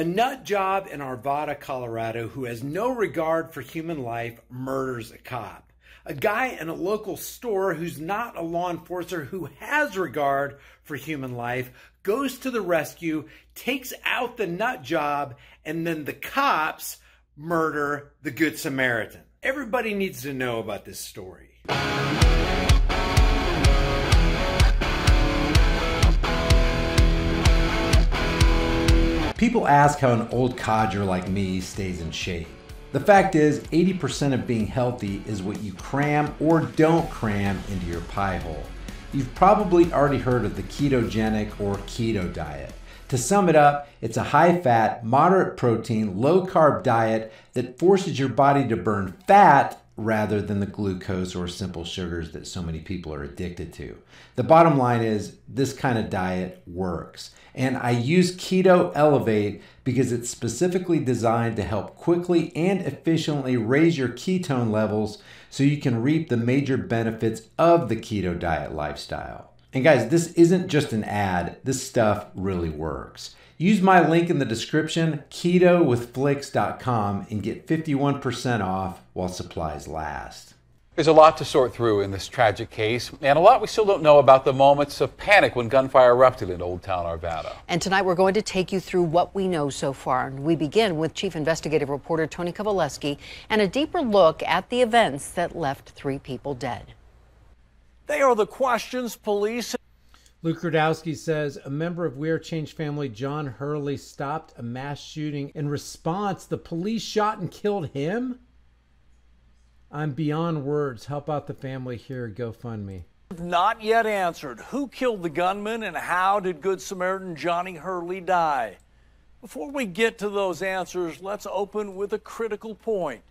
A nut job in Arvada, Colorado, who has no regard for human life murders a cop. A guy in a local store who's not a law enforcer who has regard for human life goes to the rescue, takes out the nut job, and then the cops murder the Good Samaritan. Everybody needs to know about this story. People ask how an old codger like me stays in shape. The fact is, 80% of being healthy is what you cram or don't cram into your pie hole. You've probably already heard of the ketogenic or keto diet. To sum it up, it's a high-fat, moderate protein, low-carb diet that forces your body to burn fat rather than the glucose or simple sugars that so many people are addicted to. The bottom line is, this kind of diet works. And I use Keto Elevate because it's specifically designed to help quickly and efficiently raise your ketone levels so you can reap the major benefits of the keto diet lifestyle. And guys, this isn't just an ad, this stuff really works. Use my link in the description, ketowithflix.com, and get 51% off while supplies last. There's a lot to sort through in this tragic case, and a lot we still don't know about the moments of panic when gunfire erupted in Old Town Arvada. And tonight we're going to take you through what we know so far. And we begin with Chief Investigative Reporter Tony Kowaleski and a deeper look at the events that left 3 people dead. They are the questions police... Luke Rudowski says a member of We Are Change family, John Hurley, stopped a mass shooting. In response, the police shot and killed him? I'm beyond words. Help out the family here. GoFundMe. Not yet answered. Who killed the gunman and how did Good Samaritan Johnny Hurley die? Before we get to those answers, let's open with a critical point.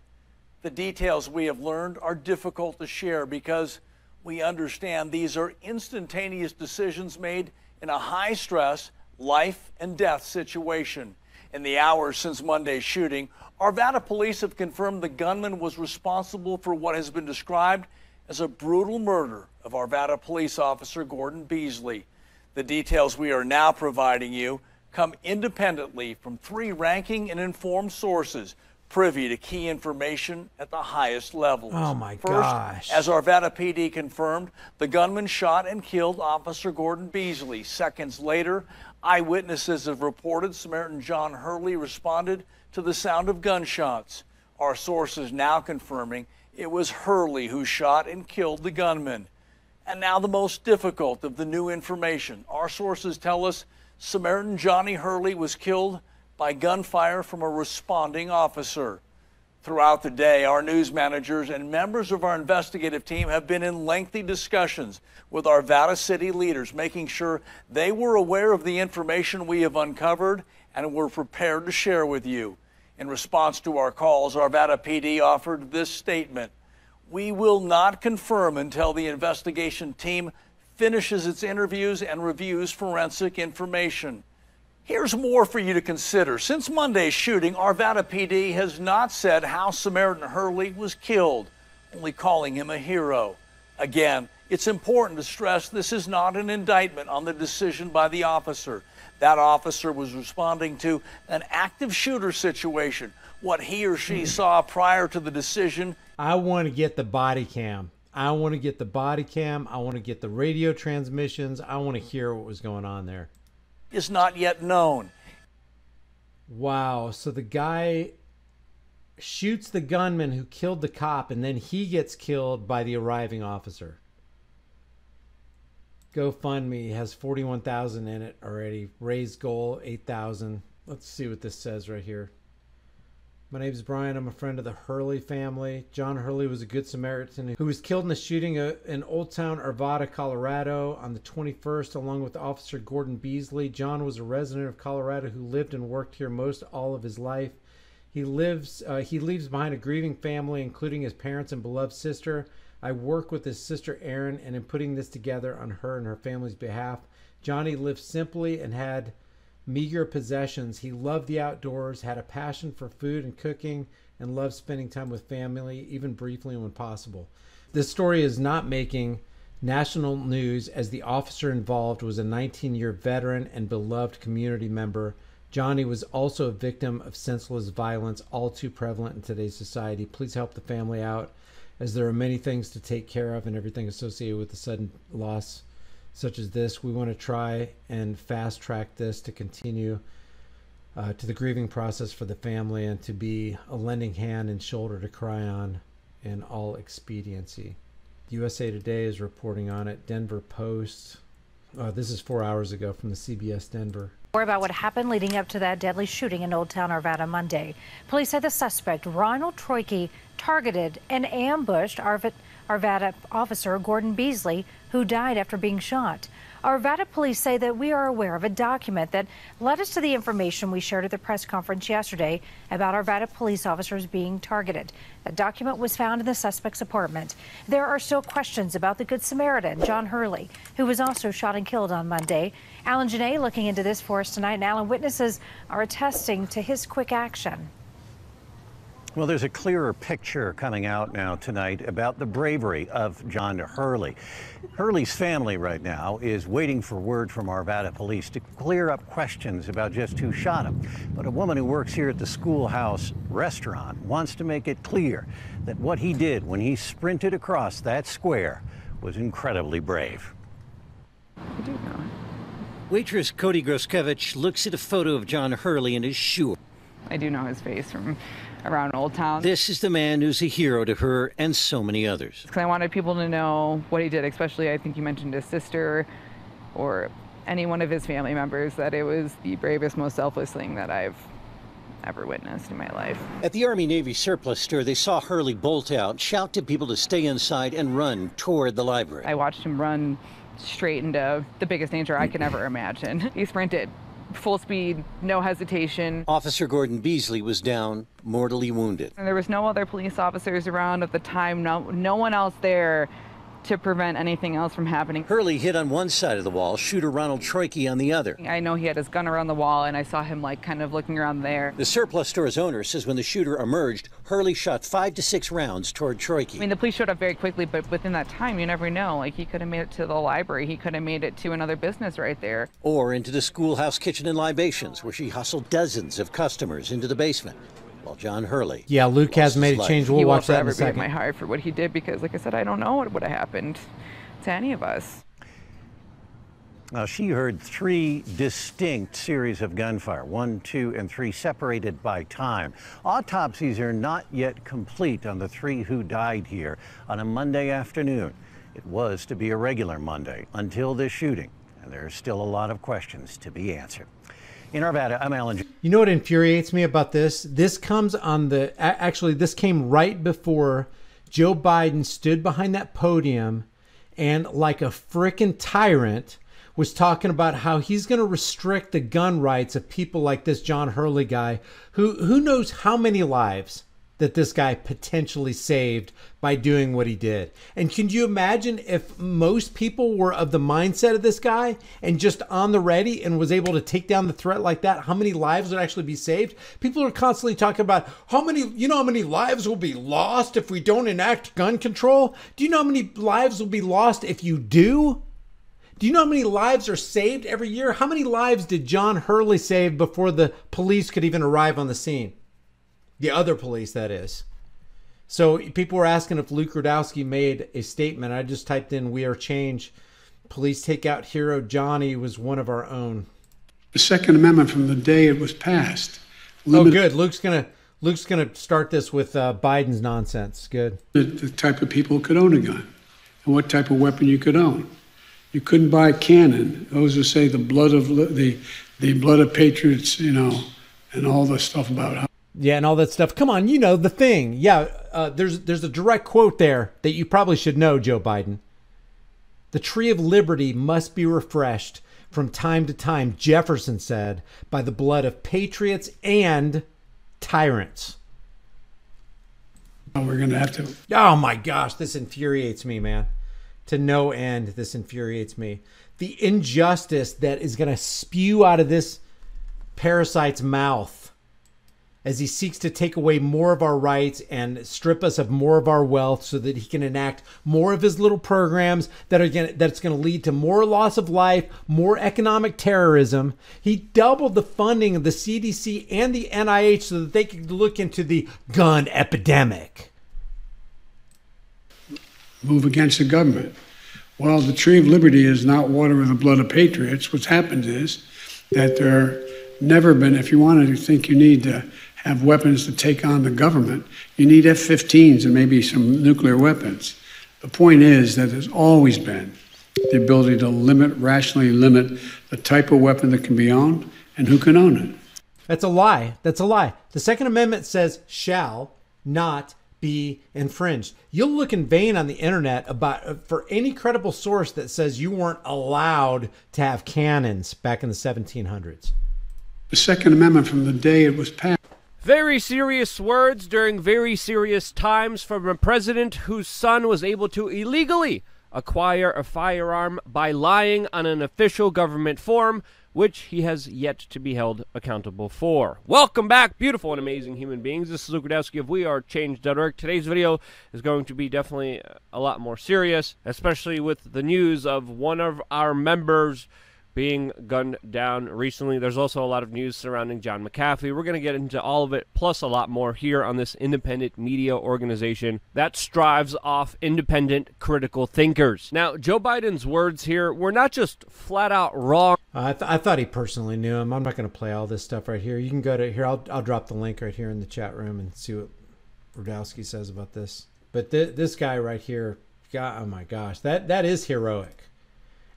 The details we have learned are difficult to share because we understand these are instantaneous decisions made in a high-stress, life and death situation. In the hours since Monday's shooting, Arvada police have confirmed the gunman was responsible for what has been described as a brutal murder of Arvada police officer Gordon Beasley. The details we are now providing you come independently from 3 ranking and informed sources privy to key information at the highest levels. Oh my gosh. First, as Arvada PD confirmed, the gunman shot and killed Officer Gordon Beasley. Seconds later, eyewitnesses have reported Samaritan John Hurley responded to the sound of gunshots. Our sources now confirming it was Hurley who shot and killed the gunman. And now the most difficult of the new information. Our sources tell us Samaritan Johnny Hurley was killed by gunfire from a responding officer. Throughout the day, our news managers and members of our investigative team have been in lengthy discussions with Arvada city leaders, making sure they were aware of the information we have uncovered and were prepared to share with you. In response to our calls, Arvada PD offered this statement: "We will not confirm until the investigation team finishes its interviews and reviews forensic information." Here's more for you to consider. Since Monday's shooting, Arvada PD has not said how Samaritan Hurley was killed, only calling him a hero. Again, it's important to stress this is not an indictment on the decision by the officer. That officer was responding to an active shooter situation. What he or she saw prior to the decision. I want to get the body cam. I want to get the body cam. I want to get the radio transmissions. I want to hear what was going on there. Is not yet known. Wow, so the guy shoots the gunman who killed the cop, and then he gets killed by the arriving officer. GoFundMe has 41,000 in it already. Raised goal 8,000. Let's see what this says right here. My name is Brian. I'm a friend of the Hurley family. John Hurley was a Good Samaritan who was killed in a shooting in Old Town Arvada, Colorado on the 21st, along with Officer Gordon Beasley. John was a resident of Colorado who lived and worked here most all of his life. He leaves behind a grieving family, including his parents and beloved sister. I work with his sister Erin, and in putting this together on her and her family's behalf. Johnny lived simply and had meager possessions. He loved the outdoors, had a passion for food and cooking, and loved spending time with family, even briefly when possible. This story is not making national news as the officer involved was a 19-year veteran and beloved community member Johnny was also a victim of senseless violence, all too prevalent in today's society. Please help the family out, as there are many things to take care of and everything associated with the sudden loss such as this. We want to try and fast track this to continue to the grieving process for the family and to be a lending hand and shoulder to cry on in all expediency. USA Today is reporting on it. Denver Post. This is 4 hours ago from the CBS Denver. More about what happened leading up to that deadly shooting in Old Town Arvada Monday. Police say the suspect, Ronald Troike, targeted and ambushed Arvada officer Gordon Beasley, who died after being shot. Arvada police say that we are aware of a document that led us to the information we shared at the press conference yesterday about Arvada police officers being targeted. That document was found in the suspect's apartment. There are still questions about the Good Samaritan, John Hurley, who was also shot and killed on Monday. Alan Janae looking into this for us tonight. And Alan, witnesses are attesting to his quick action. Well, there's a clearer picture coming out now tonight about the bravery of John Hurley. Hurley's family right now is waiting for word from Arvada police to clear up questions about just who shot him. But a woman who works here at the Schoolhouse restaurant wants to make it clear that what he did when he sprinted across that square was incredibly brave. I do know. Waitress Cody Groskevich looks at a photo of John Hurley and is sure. I do know his face from around Old Town. This is the man who's a hero to her and so many others. Because I wanted people to know what he did, especially I think you mentioned his sister or any one of his family members, that it was the bravest, most selfless thing that I've ever witnessed in my life. At the Army-Navy surplus store, they saw Hurley bolt out, shout to people to stay inside, and run toward the library. I watched him run straight into the biggest danger I can ever imagine. He sprinted. Full speed, no hesitation. Officer Gordon Beasley was down, mortally wounded. And there was no other police officers around at the time, no one else there to prevent anything else from happening. Hurley hit on one side of the wall, shooter Ronald Troike on the other. I know he had his gun around the wall, and I saw him like kind of looking around there. The surplus store's owner says when the shooter emerged, Hurley shot 5 to 6 rounds toward Troike. I mean, the police showed up very quickly, but within that time, you never know. Like, he could have made it to the library. He could have made it to another business right there. Or into the Schoolhouse Kitchen and Libations, where she hustled dozens of customers into the basement. While John Hurley. Yeah, Luke has made a change. We'll watch that in a second. He will forever be at my heart for what he did, because, like I said, I don't know what would have happened to any of us. Now, she heard 3 distinct series of gunfire, 1, 2, and 3, separated by time. Autopsies are not yet complete on the 3 who died here on a Monday afternoon. It was to be a regular Monday until this shooting, and there's still a lot of questions to be answered. In Arvada, I'm Alan. You know what infuriates me about this? This comes on the, actually, this came right before Joe Biden stood behind that podium and, like a frickin' tyrant, was talking about how he's going to restrict the gun rights of people like this John Hurley guy, who knows how many lives that this guy potentially saved by doing what he did. And can you imagine if most people were of the mindset of this guy and just on the ready and was able to take down the threat like that, how many lives would actually be saved? People are constantly talking about how many lives will be lost if we don't enact gun control? Do you know how many lives will be lost if you do? Do you know how many lives are saved every year? How many lives did John Hurley save before the police could even arrive on the scene? The other police, that is. So people were asking if Luke Rudowski made a statement. I just typed in, "We are change. Police take out hero Johnny was one of our own." The Second Amendment from the day it was passed. Oh, good. Luke's gonna start this with Biden's nonsense. Good. The type of people who could own a gun and what type of weapon you could own. You couldn't buy a cannon. Those who say the blood of patriots, and all the stuff about how. Yeah, and all that stuff. Come on, you know the thing. Yeah, there's a direct quote there that you probably should know, Joe Biden. "The tree of liberty must be refreshed from time to time," Jefferson said, "by the blood of patriots and tyrants." We're going to have to. Oh my gosh, this infuriates me, man. To no end, this infuriates me. The injustice that is going to spew out of this parasite's mouth. as he seeks to take away more of our rights and strip us of more of our wealth so that he can enact more of his little programs that's going to lead to more loss of life, more economic terrorism. He doubled the funding of the CDC and the NIH so that they could look into the gun epidemic. Move against the government. Well, the tree of liberty is not water with the blood of patriots. What's happened is that there never been, if you wanted to think you need to have weapons to take on the government, you need F-15s and maybe some nuclear weapons. The point is that there's always been the ability to rationally limit the type of weapon that can be owned and who can own it. That's a lie. That's a lie. The Second Amendment says shall not be infringed. You'll look in vain on the internet for any credible source that says you weren't allowed to have cannons back in the 1700s. The Second Amendment from the day it was passed. Very serious words during very serious times from a president whose son was able to illegally acquire a firearm by lying on an official government form, which he has yet to be held accountable for. Welcome back, beautiful and amazing human beings. This is Luke Rudowski of WeAreChange.org. Today's video is going to be definitely a lot more serious, especially with the news of one of our members being gunned down recently. There's also a lot of news surrounding John McAfee. We're going to get into all of it, plus a lot more here on this independent media organization that strives off independent, critical thinkers. Now, Joe Biden's words here were not just flat out wrong. I thought he personally knew him. I'm not going to play all this stuff right here. You can go to here. I'll drop the link right here in the chat room and see what Rudowski says about this. But this guy right here, God, oh my gosh, that is heroic.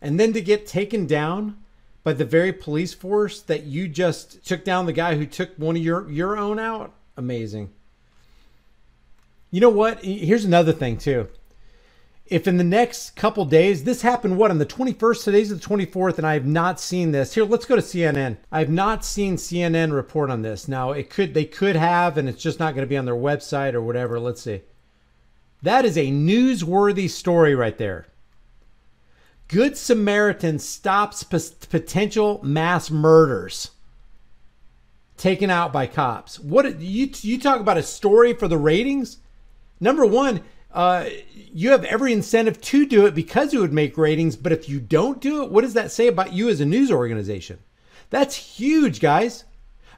And then to get taken down by the very police force that you just took down the guy who took one of your own out. Amazing. You know what? Here's another thing too. If in the next couple days, this happened on the 21st, today's the 24th, and I have not seen this. Here, let's go to CNN. I have not seen CNN report on this. Now, they could have, and it's just not going to be on their website or whatever. Let's see. That is a newsworthy story right there. Good Samaritan stops potential mass murders taken out by cops. What you talk about a story for the ratings? Number one, you have every incentive to do it because it would make ratings. But if you don't do it, what does that say about you as a news organization? That's huge, guys.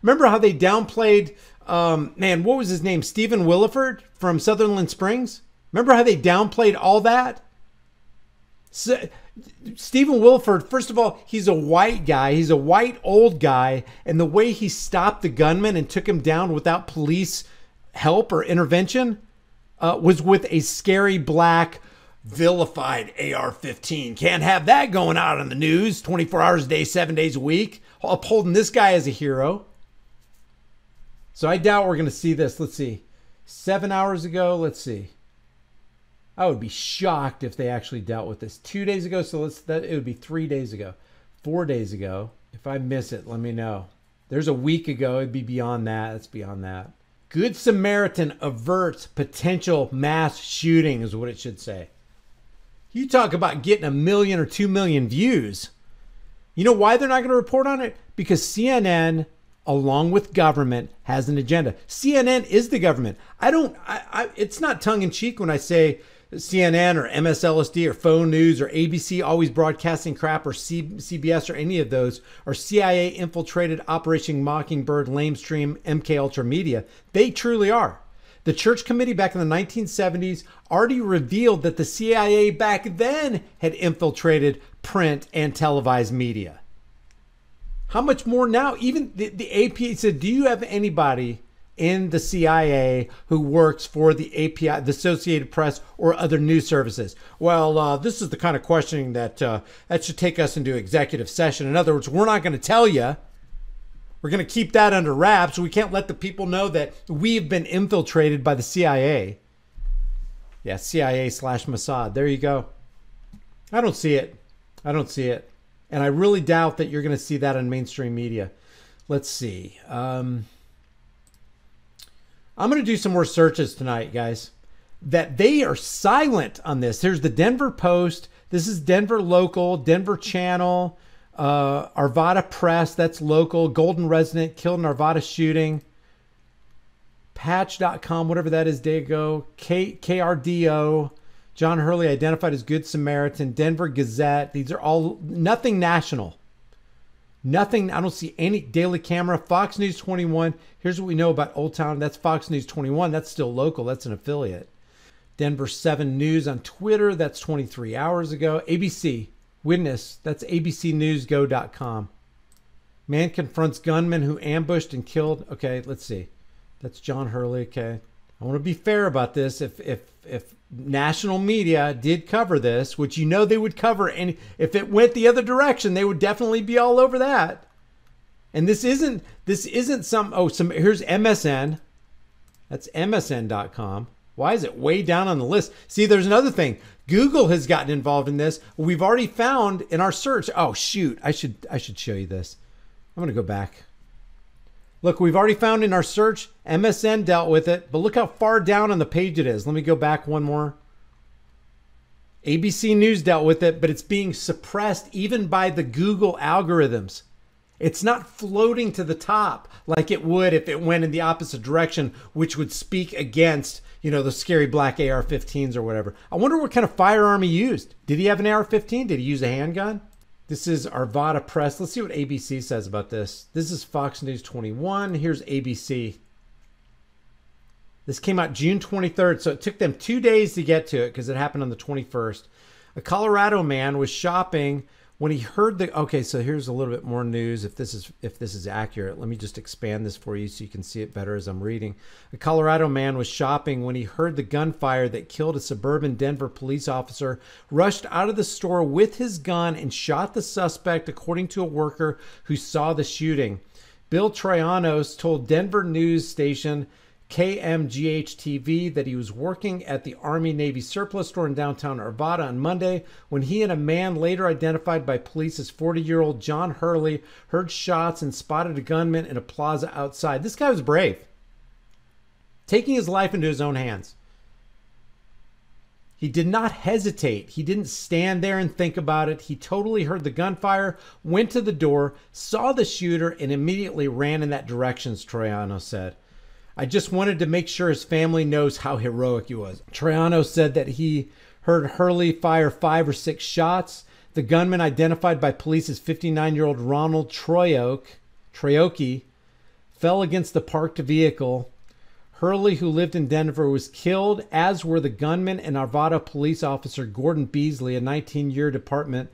Remember how they downplayed, what was his name? Stephen Williford from Sutherland Springs? Remember how they downplayed all that? So, Stephen Williford, first of all, he's a white guy. He's a white old guy. And the way he stopped the gunman and took him down without police help or intervention was with a scary black vilified AR-15. Can't have that going out on the news 24 hours a day, 7 days a week, upholding this guy as a hero. So I doubt we're going to see this. Let's see. 7 hours ago, let's see. I would be shocked if they actually dealt with this 2 days ago. So it would be 3 days ago, 4 days ago. If I miss it, let me know. There's a week ago. It'd be beyond that. It's beyond that. Good Samaritan averts potential mass shooting is what it should say. You talk about getting 1 million or 2 million views. You know why they're not going to report on it? Because CNN, along with government, has an agenda. CNN is the government. It's not tongue in cheek when I say CNN or MSLSD or Phone News or ABC always broadcasting crap or CBS or any of those or CIA infiltrated Operation Mockingbird, Lamestream, MK Ultra Media. They truly are. The Church Committee back in the 1970s already revealed that the CIA back then had infiltrated print and televised media. How much more now? Even the AP said, do you have anybody in the CIA who works for the API, the Associated Press, or other news services? Well, this is the kind of questioning that should take us into executive session. In other words, we're not going to tell you. We're going to keep that under wraps. We can't let the people know that we've been infiltrated by the CIA. Yeah, CIA/Mossad. There you go. I don't see it. I don't see it. And I really doubt that you're going to see that on mainstream media. Let's see. I'm going to do some more searches tonight, guys. That they are silent on this. Here's the Denver Post. This is Denver Local, Denver Channel, Arvada Press. That's local. Golden resident killed in Arvada shooting. Patch.com, whatever that is, Dago, KRDO, John Hurley identified as Good Samaritan, Denver Gazette. These are all nothing national. Nothing. I don't see any. Daily Camera, Fox News 21. Here's what we know about Old Town. That's Fox News 21. That's still local. That's an affiliate. Denver 7 News on Twitter. That's 23 hours ago. ABC Witness. That's abcnewsgo.com. Man confronts gunman who ambushed and killed. Okay, let's see. That's John Hurley. Okay. I want to be fair about this. If national media did cover this, which you know they would cover, and if it went the other direction, they would definitely be all over that. And this isn't some here's MSN. That's MSN.com. Why is it way down on the list? See, there's another thing. Google has gotten involved in this. We've already found in our search. Oh shoot, I should show you this. I'm going to go back. Look, we've already found in our search, MSN dealt with it, but look how far down on the page it is. Let me go back one more. ABC News dealt with it, but it's being suppressed even by the Google algorithms. It's not floating to the top like it would if it went in the opposite direction, which would speak against, the scary black AR-15s or whatever. I wonder what kind of firearm he used. Did he have an AR-15? Did he use a handgun? This is Arvada Press. Let's see what ABC says about this. This is Fox News 21. Here's ABC. This came out June 23rd, so it took them 2 days to get to it because it happened on the 21st. A Colorado man was shopping when he heard the... Okay, so here's a little bit more news if this is accurate. Let me just expand this for you so you can see it better as I'm reading. A Colorado man was shopping when he heard the gunfire that killed a suburban Denver police officer, rushed out of the store with his gun and shot the suspect, according to a worker who saw the shooting. Bill Troyanos told Denver news station KMGH-TV that he was working at the Army-Navy surplus store in downtown Arvada on Monday when he and a man later identified by police as 40-year-old John Hurley heard shots and spotted a gunman in a plaza outside. This guy was brave, taking his life into his own hands. He did not hesitate. He didn't stand there and think about it. He totally heard the gunfire, went to the door, saw the shooter, and immediately ran in that direction, Troiano said. I just wanted to make sure his family knows how heroic he was. Troiano said that he heard Hurley fire 5 or 6 shots. The gunman, identified by police as 59-year-old Ronald Troyoki, fell against the parked vehicle. Hurley, who lived in Denver, was killed, as were the gunman and Arvada police officer Gordon Beasley, a 19-year department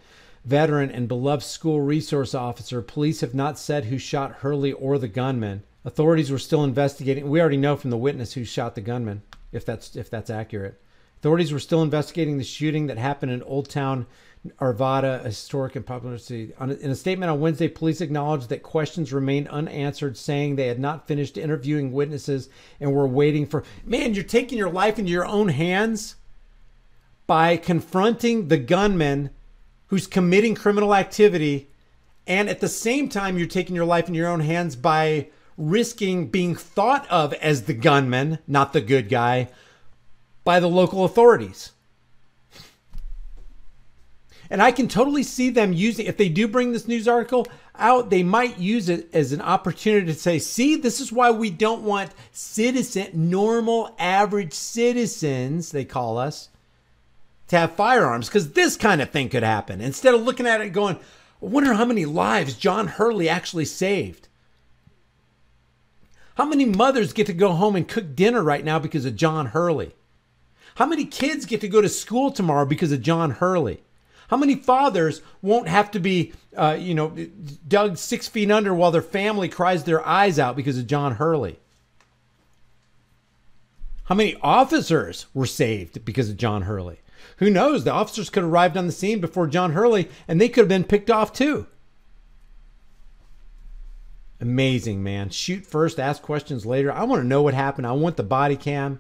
veteran and beloved school resource officer. Police have not said who shot Hurley or the gunman. Authorities were still investigating. We already know from the witness who shot the gunman, if that's accurate. Authorities were still investigating the shooting that happened in Old Town Arvada, a historic and popular city. In a statement on Wednesday, police acknowledged that questions remained unanswered, saying they had not finished interviewing witnesses and were waiting for... Man, you're taking your life into your own hands by confronting the gunman who's committing criminal activity, and at the same time, you're taking your life in your own hands by risking being thought of as the gunman, not the good guy, by the local authorities. And I can totally see them using, if they do bring this news article out, they might use it as an opportunity to say, see, this is why we don't want normal, average citizens, they call us, to have firearms, because this kind of thing could happen. Instead of looking at it and going, I wonder how many lives John Hurley actually saved. How many mothers get to go home and cook dinner right now because of John Hurley? How many kids get to go to school tomorrow because of John Hurley? How many fathers won't have to be, dug 6 feet under while their family cries their eyes out because of John Hurley? How many officers were saved because of John Hurley? Who knows? The officers could have arrived on the scene before John Hurley, and they could have been picked off too. Amazing, man. Shoot first, ask questions later. I want to know what happened. I want the body cam.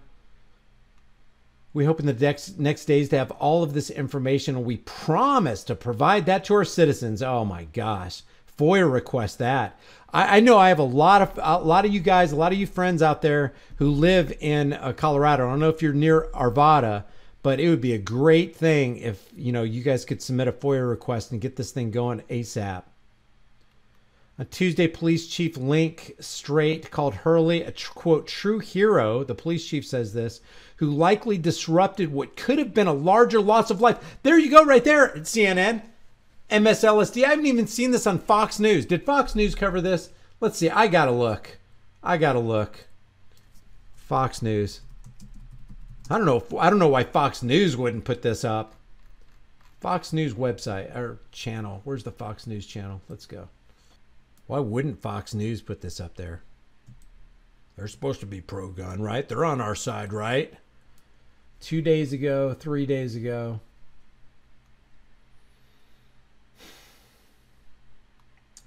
We hope in the next days to have all of this information, and we promise to provide that to our citizens. Oh my gosh. FOIA request that. I know I have a lot of you guys, a lot of you friends out there who live in Colorado. I don't know if you're near Arvada, but it would be a great thing if you guys could submit a FOIA request and get this thing going ASAP. On Tuesday, police chief Link Strait called Hurley a, quote, true hero, the police chief says this, who likely disrupted what could have been a larger loss of life. There you go right there, CNN. MSLSD. I haven't even seen this on Fox News. Did Fox News cover this? Let's see. I gotta look. Fox News. I don't know why Fox News wouldn't put this up. Fox News website or channel. Where's the Fox News channel? Let's go. Why wouldn't Fox News put this up there? They're supposed to be pro-gun, right? They're on our side, right? 2 days ago, 3 days ago.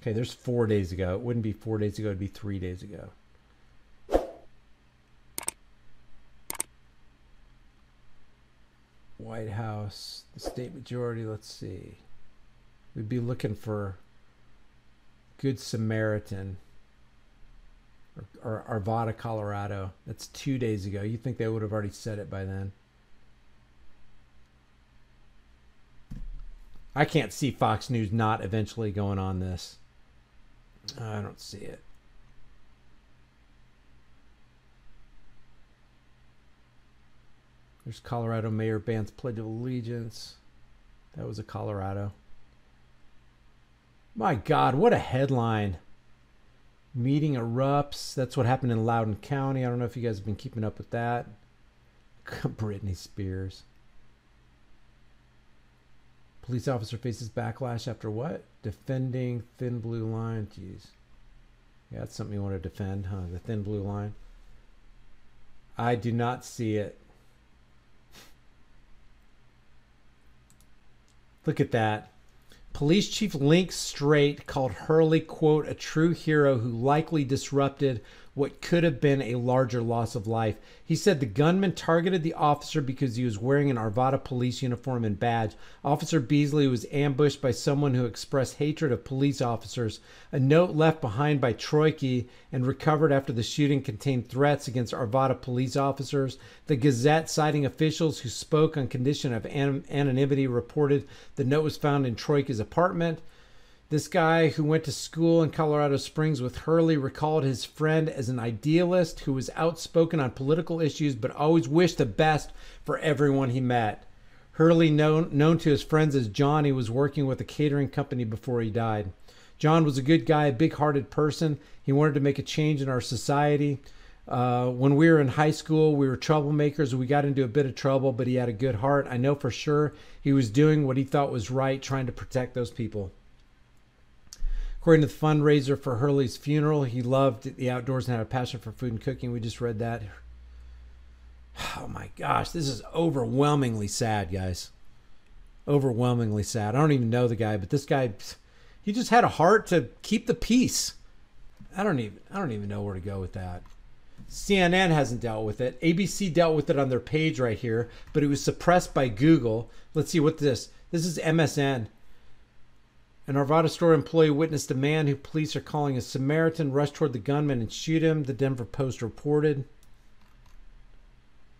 Okay, there's 4 days ago. It wouldn't be 4 days ago. It'd be 3 days ago. White House, the state majority, let's see. We'd be looking for Good Samaritan or Arvada, Colorado. That's 2 days ago. You think they would have already said it by then. I can't see Fox News not eventually going on this. I don't see it. There's Colorado Mayor bans Pledge of Allegiance. That was a Colorado. My God, what a headline. Meeting erupts. That's what happened in Loudoun County. I don't know if you guys have been keeping up with that. Britney Spears. Police officer faces backlash after what? Defending thin blue line. Jeez. Yeah, that's something you want to defend, huh? The thin blue line. I do not see it. Look at that. Police Chief Link Strait called Hurley, quote, a true hero who likely disrupted what could have been a larger loss of life. He said the gunman targeted the officer because he was wearing an Arvada police uniform and badge. Officer Beasley was ambushed by someone who expressed hatred of police officers. A note left behind by Troiki and recovered after the shooting contained threats against Arvada police officers. The Gazette, citing officials who spoke on condition of anonymity, reported the note was found in Troiki's apartment. This guy who went to school in Colorado Springs with Hurley recalled his friend as an idealist who was outspoken on political issues but always wished the best for everyone he met. Hurley, known to his friends as John, he was working with a catering company before he died. John was a good guy, a big-hearted person. He wanted to make a change in our society. When we were in high school, we were troublemakers. We got into a bit of trouble, but he had a good heart. I know for sure he was doing what he thought was right, trying to protect those people. According to the fundraiser for Hurley's funeral, he loved the outdoors and had a passion for food and cooking. We just read that. Oh my gosh, this is overwhelmingly sad, guys. Overwhelmingly sad. I don't even know the guy, but this guy, he just had a heart to keep the peace. I don't even know where to go with that. CNN hasn't dealt with it. ABC dealt with it on their page right here, but it was suppressed by Google. Let's see what this is MSN. An Arvada store employee witnessed a man who police are calling a Samaritan rush toward the gunman and shoot him, the Denver Post reported.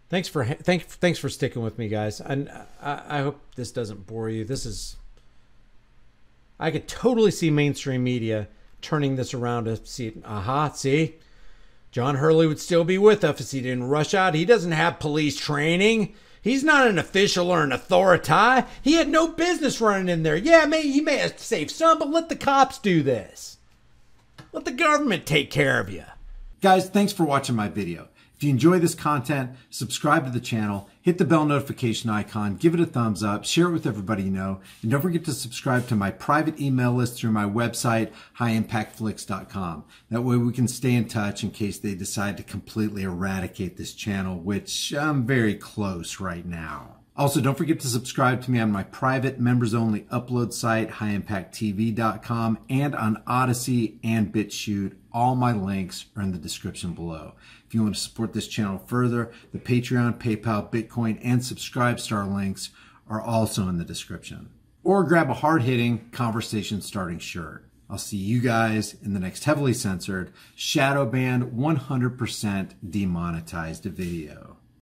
Thanks for sticking with me, guys. I hope this doesn't bore you. I could totally see mainstream media turning this around to see, see? John Hurley would still be with us if he didn't rush out. He doesn't have police training. He's not an official or an authority. He had no business running in there. Yeah, he may have saved some, but let the cops do this. Let the government take care of you. Guys, thanks for watching my video. If you enjoy this content, subscribe to the channel, hit the bell notification icon, give it a thumbs up, share it with everybody you know, and don't forget to subscribe to my private email list through my website, highimpactflix.com. That way we can stay in touch in case they decide to completely eradicate this channel, which I'm very close right now. Also, don't forget to subscribe to me on my private members-only upload site, highimpacttv.com, and on Odyssey and BitChute. All my links are in the description below. If you want to support this channel further, the Patreon, PayPal, Bitcoin, and Subscribestar links are also in the description. Or grab a hard-hitting, conversation-starting shirt. I'll see you guys in the next heavily censored, shadow banned, 100% demonetized video.